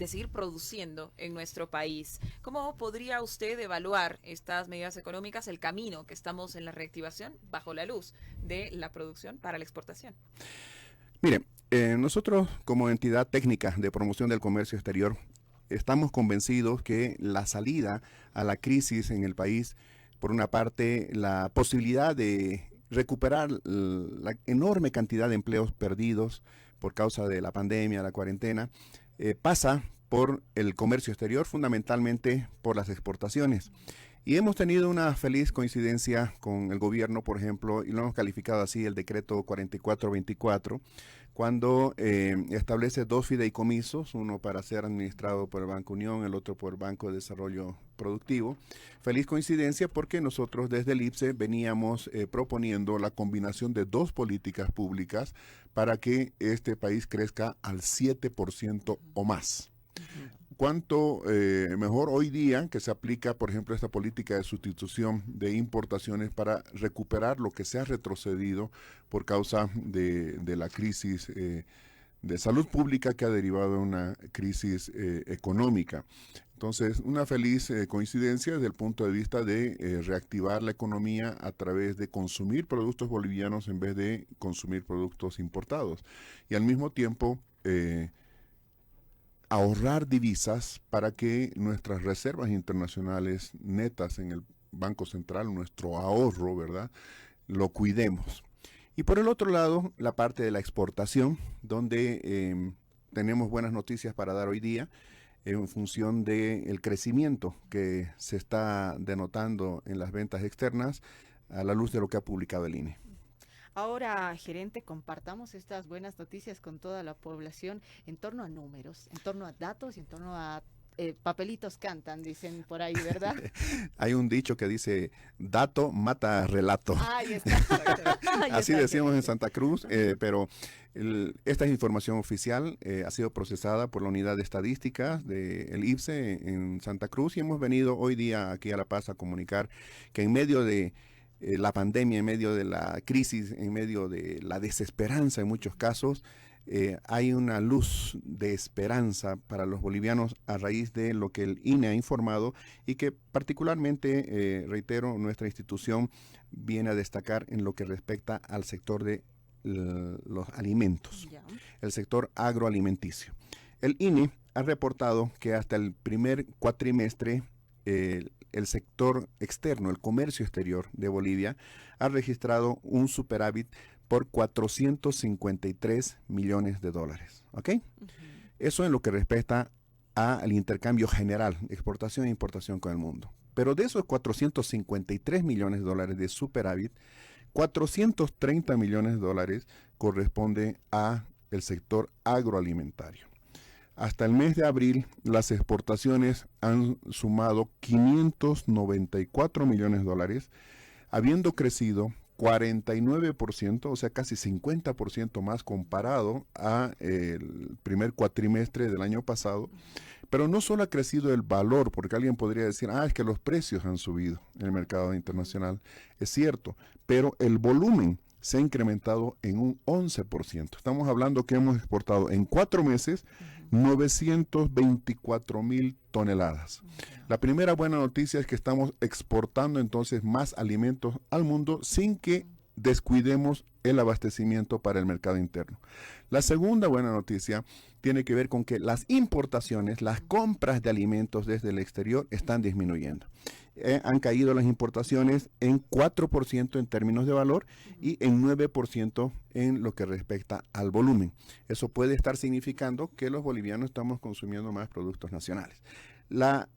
de seguir produciendo en nuestro país. ¿Cómo podría usted evaluar estas medidas económicas, el camino que estamos en la reactivación bajo la luz de la producción para la exportación? Mire, nosotros como entidad técnica de promoción del comercio exterior estamos convencidos que la salida a la crisis en el país, por una parte, la posibilidad de recuperar la enorme cantidad de empleos perdidos por causa de la pandemia, la cuarentena, pasa por el comercio exterior, fundamentalmente por las exportaciones. Y hemos tenido una feliz coincidencia con el gobierno, por ejemplo, y lo hemos calificado así, el decreto 4424, cuando establece dos fideicomisos, uno para ser administrado por el Banco Unión, el otro por el Banco de Desarrollo Productivo. Feliz coincidencia porque nosotros desde el IPSE veníamos proponiendo la combinación de dos políticas públicas para que este país crezca al 7% o más. Cuánto mejor hoy día que se aplica, por ejemplo, esta política de sustitución de importaciones para recuperar lo que se ha retrocedido por causa de la crisis de salud pública que ha derivado de una crisis económica. Entonces, una feliz coincidencia desde el punto de vista de reactivar la economía a través de consumir productos bolivianos en vez de consumir productos importados. Y al mismo tiempo, ahorrar divisas para que nuestras reservas internacionales netas en el Banco Central, nuestro ahorro, ¿verdad?, lo cuidemos. Y por el otro lado, la parte de la exportación, donde tenemos buenas noticias para dar hoy día en función del crecimiento que se está denotando en las ventas externas a la luz de lo que ha publicado el INE. Ahora, gerente, compartamos estas buenas noticias con toda la población en torno a números, en torno a datos y en torno a papelitos cantan, dicen por ahí, ¿verdad? Hay un dicho que dice, dato mata relato. Ahí está. Ahí Así está, decíamos en gerente. Santa Cruz, pero esta es información oficial, ha sido procesada por la unidad de estadísticas del IPSE en Santa Cruz y hemos venido hoy día aquí a La Paz a comunicar que en medio de la pandemia, en medio de la crisis, en medio de la desesperanza en muchos casos, hay una luz de esperanza para los bolivianos a raíz de lo que el INE ha informado y que particularmente, reitero, nuestra institución viene a destacar en lo que respecta al sector de los alimentos, Ya. el sector agroalimenticio. El INE ha reportado que hasta el primer cuatrimestre el sector externo, el comercio exterior de Bolivia, ha registrado un superávit por 453 millones de dólares. ¿Ok? Eso en lo que respecta al intercambio general, exportación e importación con el mundo. Pero de esos 453 millones de dólares de superávit, 430 millones de dólares corresponde a el sector agroalimentario. Hasta el mes de abril, las exportaciones han sumado 594 millones de dólares, habiendo crecido 49%, o sea, casi 50% más comparado a el primer cuatrimestre del año pasado. Pero no solo ha crecido el valor, porque alguien podría decir, es que los precios han subido en el mercado internacional. Es cierto, pero el volumen se ha incrementado en un 11%. Estamos hablando que hemos exportado en 4 meses 924,000 toneladas. La primera buena noticia es que estamos exportando entonces más alimentos al mundo sin que descuidemos el abastecimiento para el mercado interno. La segunda buena noticia tiene que ver con que las importaciones, las compras de alimentos desde el exterior están disminuyendo. Han caído las importaciones en 4% en términos de valor y en 9% en lo que respecta al volumen. Eso puede estar significando que los bolivianos estamos consumiendo más productos nacionales. La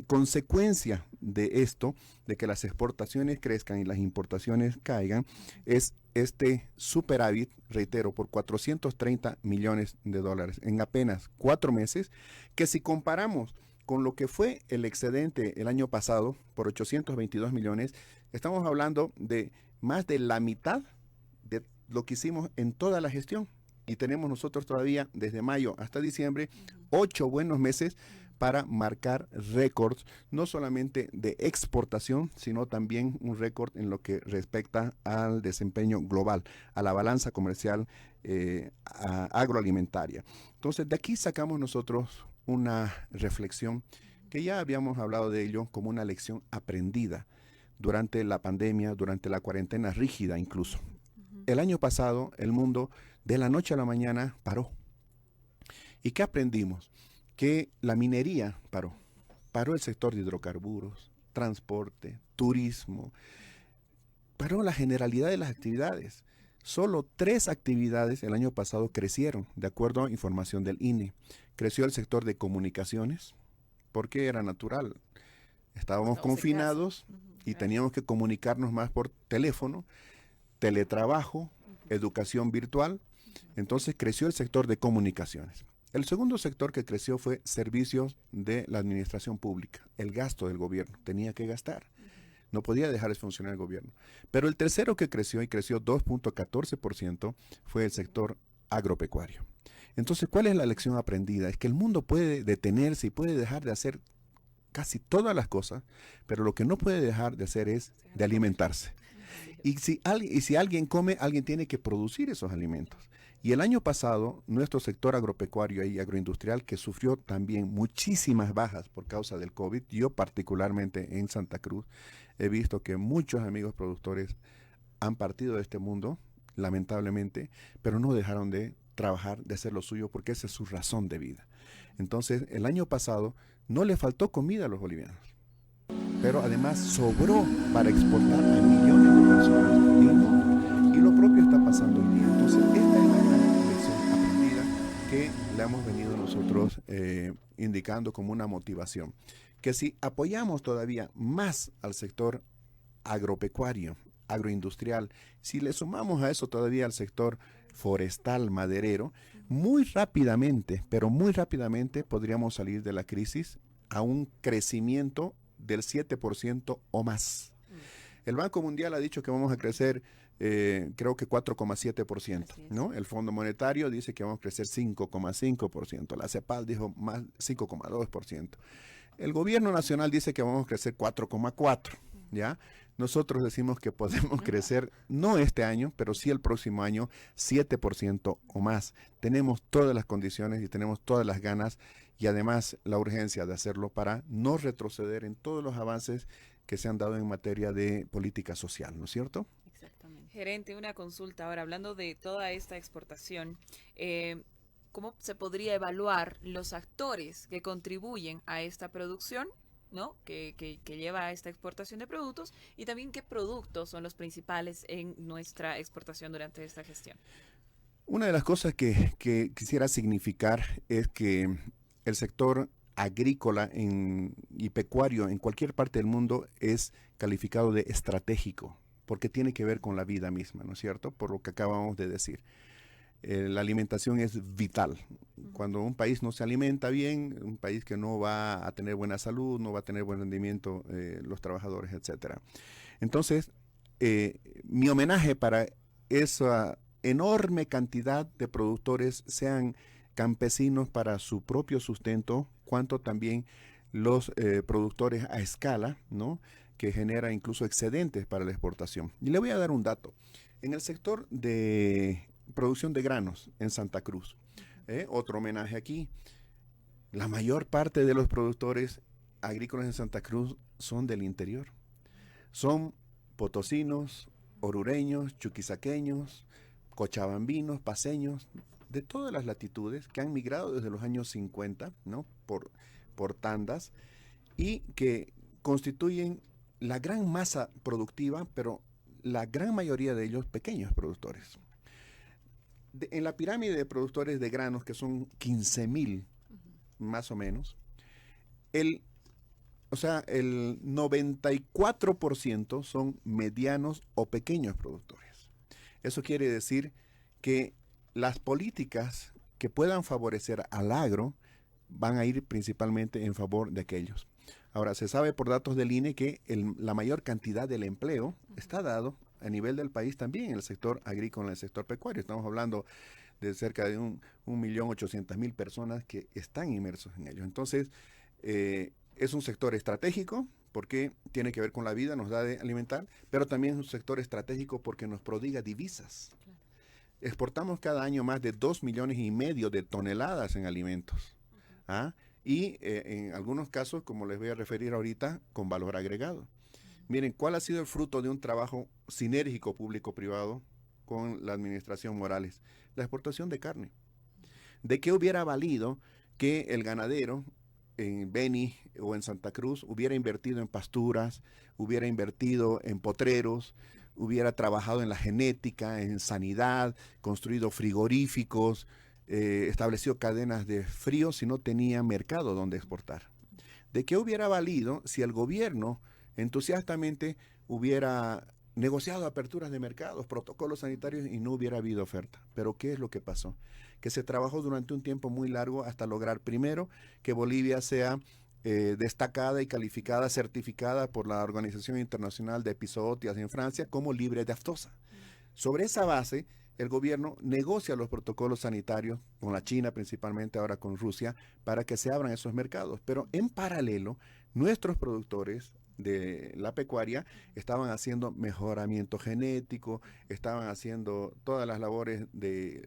consecuencia de esto, de que las exportaciones crezcan y las importaciones caigan, es este superávit, reitero, por 430 millones de dólares en apenas 4 meses, que si comparamos con lo que fue el excedente el año pasado por 822 millones, estamos hablando de más de la mitad de lo que hicimos en toda la gestión. Y tenemos nosotros todavía desde mayo hasta diciembre 8 buenos meses para marcar récords, no solamente de exportación, sino también un récord en lo que respecta al desempeño global, a la balanza comercial agroalimentaria. Entonces, de aquí sacamos nosotros una reflexión que ya habíamos hablado de ello como una lección aprendida durante la pandemia, durante la cuarentena rígida incluso. El año pasado el mundo de la noche a la mañana paró. ¿Y qué aprendimos? Que la minería paró. Paró el sector de hidrocarburos, transporte, turismo. Paró la generalidad de las actividades. Solo 3 actividades el año pasado crecieron, de acuerdo a información del INE. Creció el sector de comunicaciones, porque era natural. Estábamos confinados y teníamos que comunicarnos más por teléfono, teletrabajo, educación virtual. Entonces creció el sector de comunicaciones. El segundo sector que creció fue servicios de la administración pública, el gasto del gobierno. Tenía que gastar. No podía dejar de funcionar el gobierno. Pero el tercero que creció, y creció 2.14%, fue el sector agropecuario. Entonces, ¿cuál es la lección aprendida? Es que el mundo puede detenerse y puede dejar de hacer casi todas las cosas, pero lo que no puede dejar de hacer es de alimentarse. Y si alguien come, alguien tiene que producir esos alimentos. Y el año pasado, nuestro sector agropecuario y agroindustrial, que sufrió también muchísimas bajas por causa del COVID, yo particularmente en Santa Cruz, he visto que muchos amigos productores han partido de este mundo, lamentablemente, pero no dejaron de trabajar, de hacer lo suyo, porque esa es su razón de vida. Entonces, el año pasado no le faltó comida a los bolivianos, pero además sobró para exportar a millones de personas en el mundo. Y lo propio está pasando hoy día. Entonces, esta es la gran lección aprendida que le hemos venido nosotros indicando como una motivación. Que si apoyamos todavía más al sector agropecuario, agroindustrial, si le sumamos a eso todavía al sector forestal, maderero, muy rápidamente, pero muy rápidamente podríamos salir de la crisis a un crecimiento del 7% o más. El Banco Mundial ha dicho que vamos a crecer, creo que 4,7%, ¿no? El Fondo Monetario dice que vamos a crecer 5,5%. La CEPAL dijo más 5,2%. El gobierno nacional dice que vamos a crecer 4,4%, ¿ya? Nosotros decimos que podemos crecer, no este año, pero sí el próximo año, 7% o más. Tenemos todas las condiciones y tenemos todas las ganas y además la urgencia de hacerlo para no retroceder en todos los avances que se han dado en materia de política social, ¿no es cierto? Exactamente. Gerente, una consulta ahora, hablando de toda esta exportación, ¿cómo se podría evaluar los actores que contribuyen a esta producción, ¿no? que lleva a esta exportación de productos, y también qué productos son los principales en nuestra exportación durante esta gestión? Una de las cosas que quisiera significar es que el sector agrícola y pecuario en cualquier parte del mundo es calificado de estratégico, porque tiene que ver con la vida misma, ¿no es cierto? Por lo que acabamos de decir. La alimentación es vital. Cuando un país no se alimenta bien, un país que no va a tener buena salud, no va a tener buen rendimiento, los trabajadores, etcétera. Entonces, mi homenaje para esa enorme cantidad de productores, sean campesinos para su propio sustento, cuanto también los productores a escala, ¿no? Que genera incluso excedentes para la exportación. Y le voy a dar un dato. En el sector de producción de granos en Santa Cruz, otro homenaje aquí, la mayor parte de los productores agrícolas en Santa Cruz son del interior. Son potosinos, orureños, chuquisaqueños, cochabambinos, paceños, de todas las latitudes que han migrado desde los años 50, ¿no? por tandas, y que constituyen la gran masa productiva, pero la gran mayoría de ellos pequeños productores. En la pirámide de productores de granos, que son 15,000 más o menos, el 94% son medianos o pequeños productores. Eso quiere decir que las políticas que puedan favorecer al agro van a ir principalmente en favor de aquellos. Ahora, se sabe por datos del INE que la mayor cantidad del empleo está dado a nivel del país también en el sector agrícola, en el sector pecuario. Estamos hablando de cerca de 1.800.000 personas que están inmersos en ello. Entonces, es un sector estratégico porque tiene que ver con la vida, nos da de alimentar, pero también es un sector estratégico porque nos prodiga divisas. Exportamos cada año más de 2,5 millones de toneladas en alimentos. ¿Ah? y en algunos casos, como les voy a referir ahorita, con valor agregado. Miren, ¿cuál ha sido el fruto de un trabajo sinérgico público-privado con la administración Morales? La exportación de carne. ¿De qué hubiera valido que el ganadero en Beni o en Santa Cruz hubiera invertido en pasturas, hubiera invertido en potreros, hubiera trabajado en la genética, en sanidad, construido frigoríficos, establecido cadenas de frío si no tenía mercado donde exportar? ¿De qué hubiera valido si el gobierno entusiastamente hubiera negociado aperturas de mercados, protocolos sanitarios y no hubiera habido oferta? Pero ¿qué es lo que pasó? Que se trabajó durante un tiempo muy largo hasta lograr primero que Bolivia sea destacada y calificada, certificada por la Organización Internacional de Epizootias en Francia como libre de aftosa. Sobre esa base, el gobierno negocia los protocolos sanitarios con la China, principalmente ahora con Rusia, para que se abran esos mercados. Pero en paralelo, nuestros productores de la pecuaria estaban haciendo mejoramiento genético, estaban haciendo todas las labores de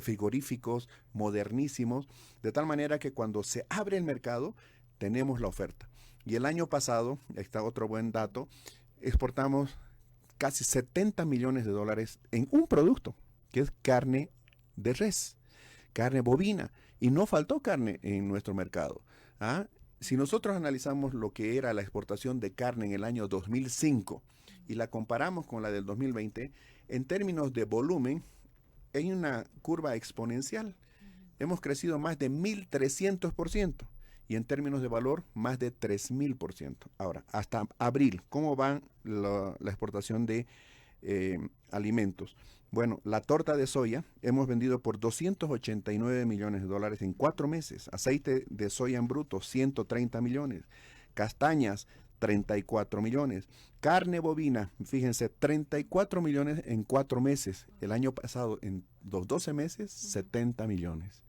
frigoríficos modernísimos, de tal manera que cuando se abre el mercado, tenemos la oferta. Y el año pasado, está otro buen dato, exportamos casi 70 millones de dólares en un producto, que es carne de res, carne bovina, y no faltó carne en nuestro mercado. ¿Ah? Si nosotros analizamos lo que era la exportación de carne en el año 2005 y la comparamos con la del 2020, en términos de volumen, hay una curva exponencial. Hemos crecido más de 1.300%. Y en términos de valor, más de 3.000%. Ahora, hasta abril, ¿cómo va la exportación de alimentos? Bueno, la torta de soya hemos vendido por 289 millones de dólares en 4 meses. Aceite de soya en bruto, 130 millones. Castañas, 34 millones. Carne bovina, fíjense, 34 millones en 4 meses. El año pasado, en los 12 meses, 70 millones.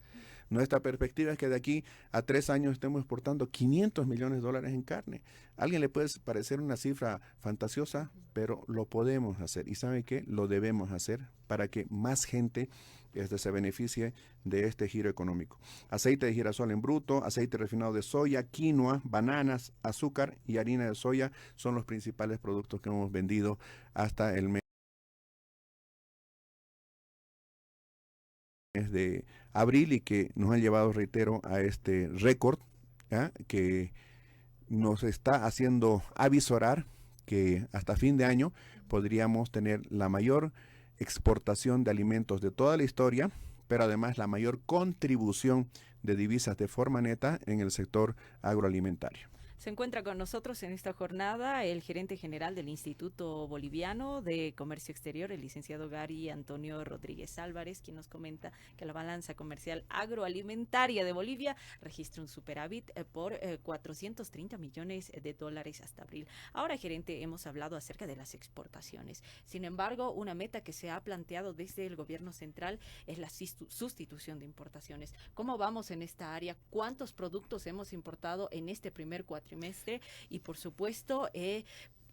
Nuestra perspectiva es que de aquí a 3 años estemos exportando 500 millones de dólares en carne. A alguien le puede parecer una cifra fantasiosa, pero lo podemos hacer. ¿Y sabe qué? Lo debemos hacer para que más gente se beneficie de este giro económico. Aceite de girasol en bruto, aceite refinado de soya, quinoa, bananas, azúcar y harina de soya son los principales productos que hemos vendido hasta el mes de abril y que nos han llevado, reitero, a este récord, ¿ya? Que nos está haciendo avisorar que hasta fin de año podríamos tener la mayor exportación de alimentos de toda la historia, pero además la mayor contribución de divisas de forma neta en el sector agroalimentario. Se encuentra con nosotros en esta jornada el gerente general del Instituto Boliviano de Comercio Exterior, el licenciado Gary Antonio Rodríguez Álvarez, quien nos comenta que la balanza comercial agroalimentaria de Bolivia registra un superávit por 430 millones de dólares hasta abril. Ahora, gerente, hemos hablado acerca de las exportaciones. Sin embargo, una meta que se ha planteado desde el gobierno central es la sustitución de importaciones. ¿Cómo vamos en esta área? ¿Cuántos productos hemos importado en este primer cuatrimestre? Y por supuesto,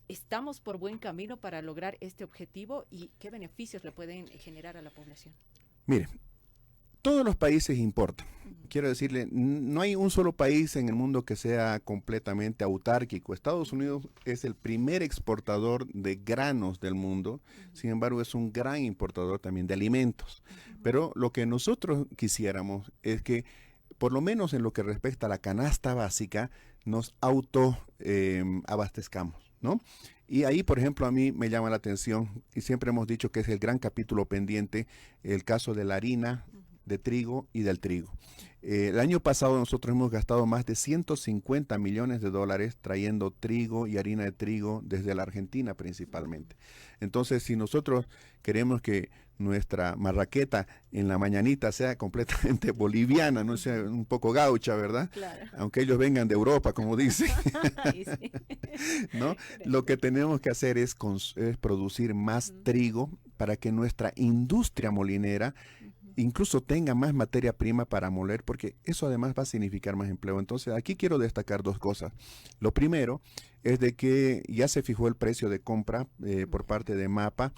estamos por buen camino para lograr este objetivo y qué beneficios le pueden generar a la población. Mire, todos los países importan. Quiero decirle, no hay un solo país en el mundo que sea completamente autárquico. Estados Unidos es el primer exportador de granos del mundo, sin embargo es un gran importador también de alimentos. Pero lo que nosotros quisiéramos es que, por lo menos en lo que respecta a la canasta básica, nos abastezcamos, ¿no? Y ahí, por ejemplo, a mí me llama la atención, y siempre hemos dicho que es el gran capítulo pendiente, el caso de la harina, de trigo y del trigo. El año pasado nosotros hemos gastado más de 150 millones de dólares trayendo trigo y harina de trigo desde la Argentina principalmente. Entonces, si nosotros queremos que nuestra marraqueta en la mañanita sea completamente boliviana, no sea un poco gaucha, ¿verdad? Claro. Aunque ellos vengan de Europa, como dicen. ¿No? Lo que tenemos que hacer es producir más trigo para que nuestra industria molinera incluso tenga más materia prima para moler, porque eso además va a significar más empleo. Entonces, aquí quiero destacar 2 cosas. Lo primero es de que ya se fijó el precio de compra por parte de MAPA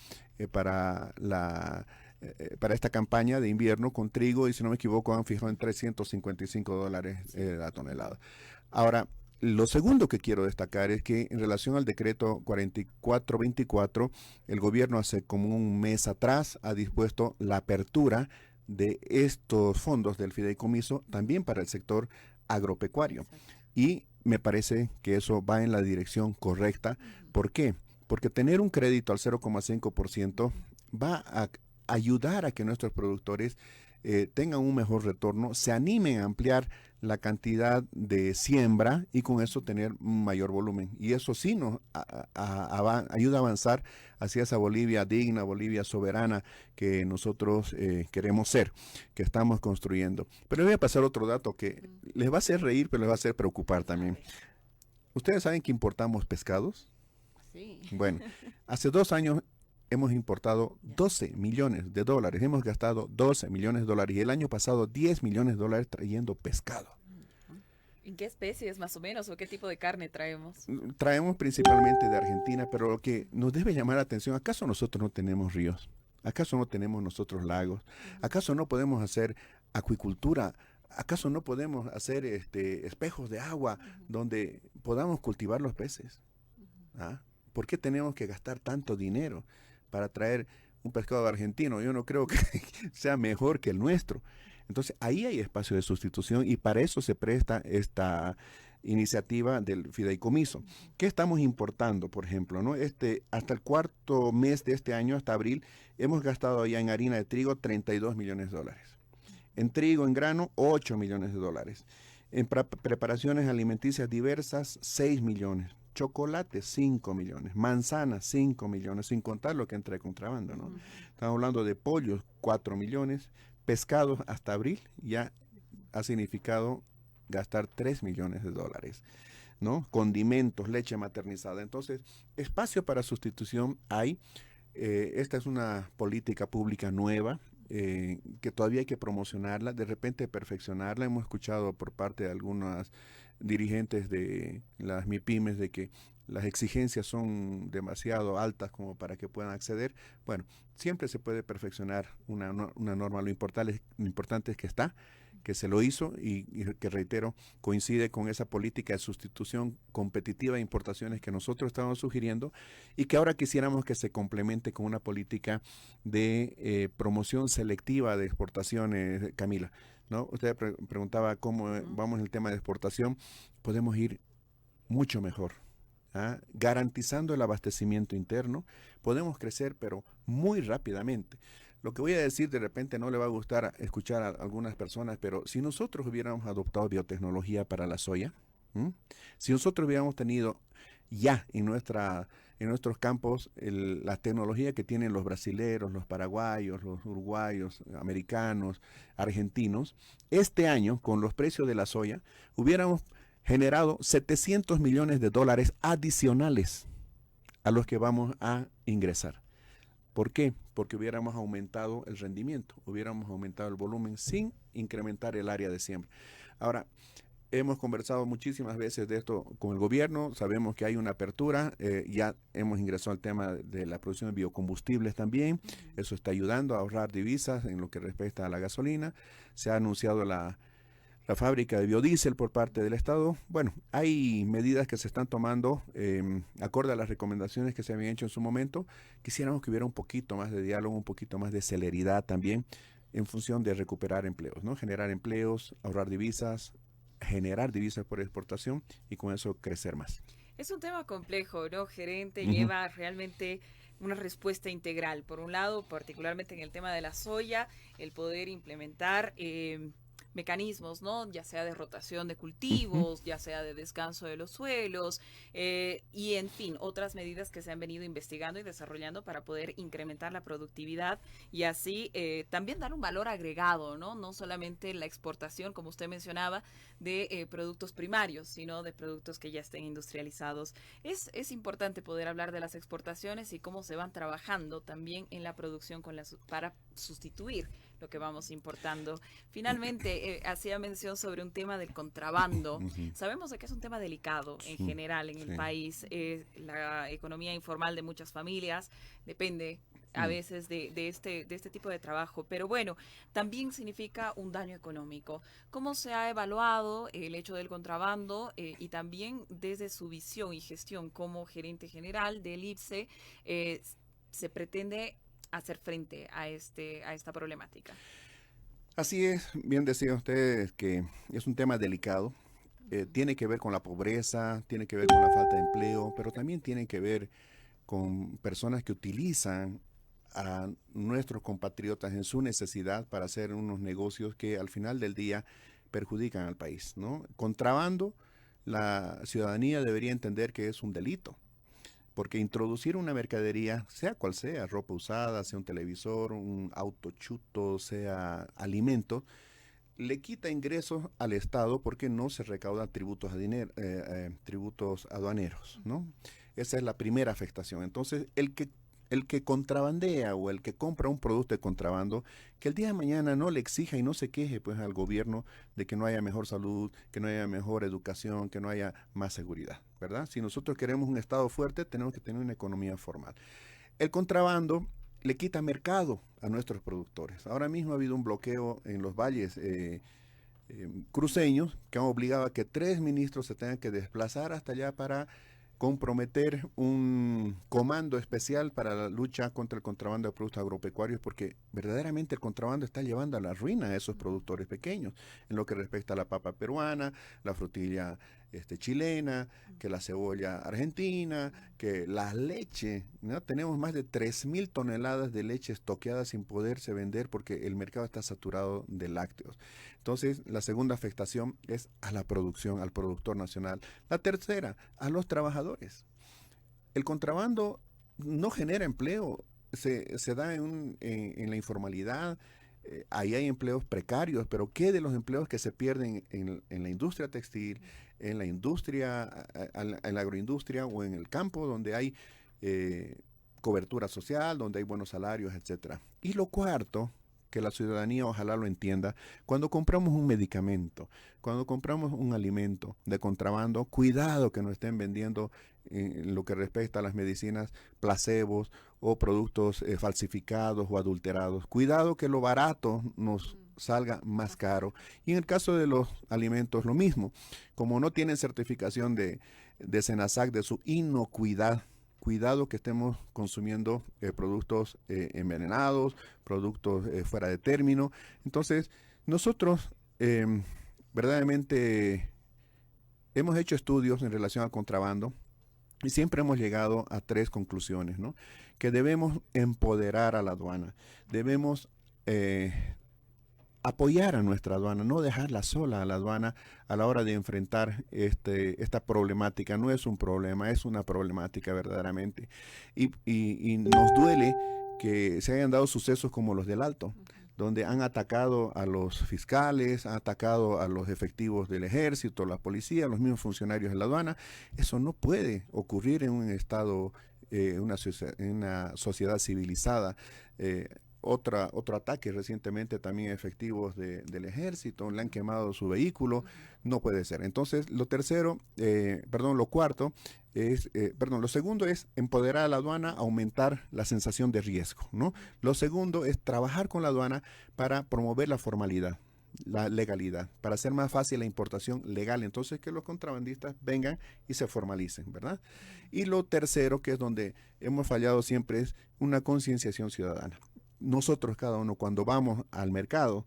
para para esta campaña de invierno con trigo y, si no me equivoco, han fijado en $355 la tonelada. Ahora, lo segundo que quiero destacar es que en relación al decreto 4424, el gobierno hace como un mes atrás ha dispuesto la apertura de estos fondos del fideicomiso también para el sector agropecuario. Exacto. Y me parece que eso va en la dirección correcta. ¿Por qué? Porque tener un crédito al 0,5% va a ayudar a que nuestros productores tengan un mejor retorno, se animen a ampliar la cantidad de siembra y con eso tener un mayor volumen. Y eso sí nos ayuda a avanzar hacia esa Bolivia digna, Bolivia soberana que nosotros queremos ser, que estamos construyendo. Pero les voy a pasar otro dato que les va a hacer reír, pero les va a hacer preocupar también. ¿Ustedes saben que importamos pescados? Sí. Bueno, hace 2 años hemos importado $12 millones, hemos gastado $12 millones y el año pasado $10 millones trayendo pescado. ¿En qué especies más o menos o qué tipo de carne traemos? Traemos principalmente de Argentina, pero lo que nos debe llamar la atención, ¿acaso nosotros no tenemos ríos? ¿Acaso no tenemos nosotros lagos? ¿Acaso no podemos hacer acuicultura? ¿Acaso no podemos hacer espejos de agua donde podamos cultivar los peces? ¿Ah? ¿Por qué tenemos que gastar tanto dinero para traer un pescado argentino? Yo no creo que sea mejor que el nuestro. Entonces, ahí hay espacio de sustitución y para eso se presta esta iniciativa del fideicomiso. ¿Qué estamos importando, por ejemplo? ¿No? Hasta el cuarto mes de este año, hasta abril, hemos gastado ya en harina de trigo $32 millones. En trigo en grano, $8 millones. En preparaciones alimenticias diversas, 6 millones. Chocolate, 5 millones. Manzanas, 5 millones, sin contar lo que entra de contrabando, ¿no? Estamos hablando de pollos, 4 millones. Pescados hasta abril ya ha significado gastar $3 millones, ¿no? Condimentos, leche maternizada. Entonces, espacio para sustitución hay. Esta es una política pública nueva. Que todavía hay que promocionarla, de repente perfeccionarla. Hemos escuchado por parte de algunos dirigentes de las MIPYMES de que las exigencias son demasiado altas como para que puedan acceder. Bueno, siempre se puede perfeccionar una norma. Lo importante es que está, que se lo hizo y que, reitero, coincide con esa política de sustitución competitiva de importaciones que nosotros estamos sugiriendo y que ahora quisiéramos que se complemente con una política de promoción selectiva de exportaciones. Camila, ¿no? Usted preguntaba cómo vamos en el tema de exportación. Podemos ir mucho mejor. Garantizando el abastecimiento interno, podemos crecer, pero muy rápidamente. Lo que voy a decir de repente no le va a gustar escuchar a algunas personas, pero si nosotros hubiéramos adoptado biotecnología para la soya, si nosotros hubiéramos tenido ya en nuestros campos la tecnología que tienen los brasileros, los paraguayos, los uruguayos, americanos, argentinos, este año con los precios de la soya hubiéramos generado $700 millones adicionales a los que vamos a ingresar. ¿Por qué? Porque hubiéramos aumentado el rendimiento, hubiéramos aumentado el volumen sin incrementar el área de siembra. Ahora, hemos conversado muchísimas veces de esto con el gobierno, sabemos que hay una apertura, ya hemos ingresado al tema de la producción de biocombustibles también, eso está ayudando a ahorrar divisas en lo que respecta a la gasolina, se ha anunciado la fábrica de biodiesel por parte del Estado. Bueno, hay medidas que se están tomando acorde a las recomendaciones que se habían hecho en su momento. Quisiéramos que hubiera un poquito más de diálogo, un poquito más de celeridad también en función de recuperar empleos, ¿no? Generar empleos, ahorrar divisas, generar divisas por exportación y con eso crecer más. Es un tema complejo, ¿no, gerente? Lleva realmente una respuesta integral. Por un lado, particularmente en el tema de la soya, el poder implementar mecanismos, ¿no? Ya sea de rotación de cultivos, ya sea de descanso de los suelos, y en fin, otras medidas que se han venido investigando y desarrollando para poder incrementar la productividad y así también dar un valor agregado, ¿no? No solamente la exportación, como usted mencionaba, de productos primarios, sino de productos que ya estén industrializados. Es importante poder hablar de las exportaciones y cómo se van trabajando también en la producción para sustituir lo que vamos importando. Finalmente, hacía mención sobre un tema del contrabando. Sabemos de que es un tema delicado en general en el país. La economía informal de muchas familias depende a veces de este tipo de trabajo. Pero bueno, también significa un daño económico. ¿Cómo se ha evaluado el hecho del contrabando y también desde su visión y gestión como gerente general del IPSE se pretende hacer frente a esta problemática? Así es, bien decían ustedes que es un tema delicado. Tiene que ver con la pobreza, tiene que ver con la falta de empleo, pero también tiene que ver con personas que utilizan a nuestros compatriotas en su necesidad para hacer unos negocios que al final del día perjudican al país, ¿no? Contrabando, la ciudadanía debería entender que es un delito, porque introducir una mercadería, sea cual sea, ropa usada, sea un televisor, un auto chuto, sea alimento, le quita ingresos al Estado porque no se recaudan tributos a dinero, tributos aduaneros, ¿no? Esa es la primera afectación. Entonces, el que contrabandea o el que compra un producto de contrabando, que el día de mañana no le exija y no se queje pues al gobierno de que no haya mejor salud, que no haya mejor educación, que no haya más seguridad, ¿verdad? Si nosotros queremos un Estado fuerte, tenemos que tener una economía formal. El contrabando le quita mercado a nuestros productores. Ahora mismo ha habido un bloqueo en los valles cruceños que han obligado a que 3 ministros se tengan que desplazar hasta allá para comprometer un comando especial para la lucha contra el contrabando de productos agropecuarios, porque verdaderamente el contrabando está llevando a la ruina a esos productores pequeños, en lo que respecta a la papa peruana, la frutilla chilena, que la cebolla argentina, que la leche, ¿no? Tenemos más de 3.000 toneladas de leche estoqueadas sin poderse vender porque el mercado está saturado de lácteos. Entonces, la segunda afectación es a la producción, al productor nacional. La tercera, a los trabajadores. El contrabando no genera empleo, se da en la informalidad. Ahí hay empleos precarios, pero ¿qué de los empleos que se pierden en la industria textil, en la industria, en la agroindustria o en el campo donde hay cobertura social, donde hay buenos salarios, etcétera? Y lo cuarto, que la ciudadanía ojalá lo entienda, cuando compramos un medicamento, cuando compramos un alimento de contrabando, cuidado que no estén vendiendo en lo que respecta a las medicinas placebos o productos falsificados o adulterados. Cuidado que lo barato nos salga más caro. Y en el caso de los alimentos, lo mismo. Como no tienen certificación de SENASAC de su inocuidad, cuidado que estemos consumiendo productos envenenados, productos fuera de término. Entonces, nosotros verdaderamente hemos hecho estudios en relación al contrabando y siempre hemos llegado a 3 conclusiones, ¿no? Que debemos empoderar a la aduana, debemos apoyar a nuestra aduana, no dejarla sola a la aduana a la hora de enfrentar esta problemática. No es un problema, es una problemática verdaderamente. Y nos duele que se hayan dado sucesos como los del Alto, donde han atacado a los fiscales, han atacado a los efectivos del ejército, la policía, los mismos funcionarios de la aduana. Eso no puede ocurrir en un estado, en una sociedad civilizada. Otro ataque recientemente también efectivos del ejército, le han quemado su vehículo, no puede ser. Entonces, lo segundo es empoderar a la aduana, aumentar la sensación de riesgo, ¿no? Lo segundo es trabajar con la aduana para promover la formalidad, la legalidad, para hacer más fácil la importación legal, entonces que los contrabandistas vengan y se formalicen, ¿verdad? Y lo tercero, que es donde hemos fallado siempre, es una concienciación ciudadana. Nosotros cada uno cuando vamos al mercado,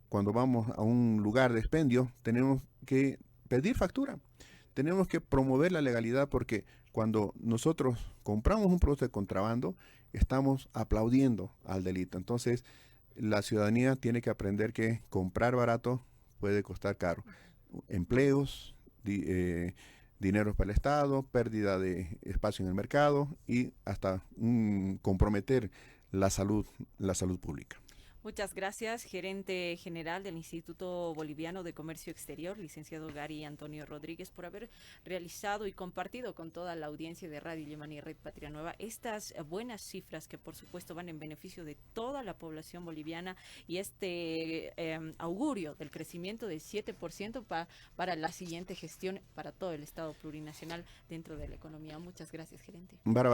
cuando vamos a un lugar de expendio, tenemos que pedir factura, tenemos que promover la legalidad porque cuando nosotros compramos un producto de contrabando, estamos aplaudiendo al delito. Entonces, la ciudadanía tiene que aprender que comprar barato puede costar caro. Empleos, dinero para el Estado, pérdida de espacio en el mercado y hasta comprometer la salud pública. Muchas gracias, gerente general del Instituto Boliviano de Comercio Exterior, licenciado Gary Antonio Rodríguez, por haber realizado y compartido con toda la audiencia de Radio Limán y Red Patria Nueva estas buenas cifras que por supuesto van en beneficio de toda la población boliviana y augurio del crecimiento del 7% para la siguiente gestión para todo el Estado plurinacional dentro de la economía. Muchas gracias, gerente. Bárbara.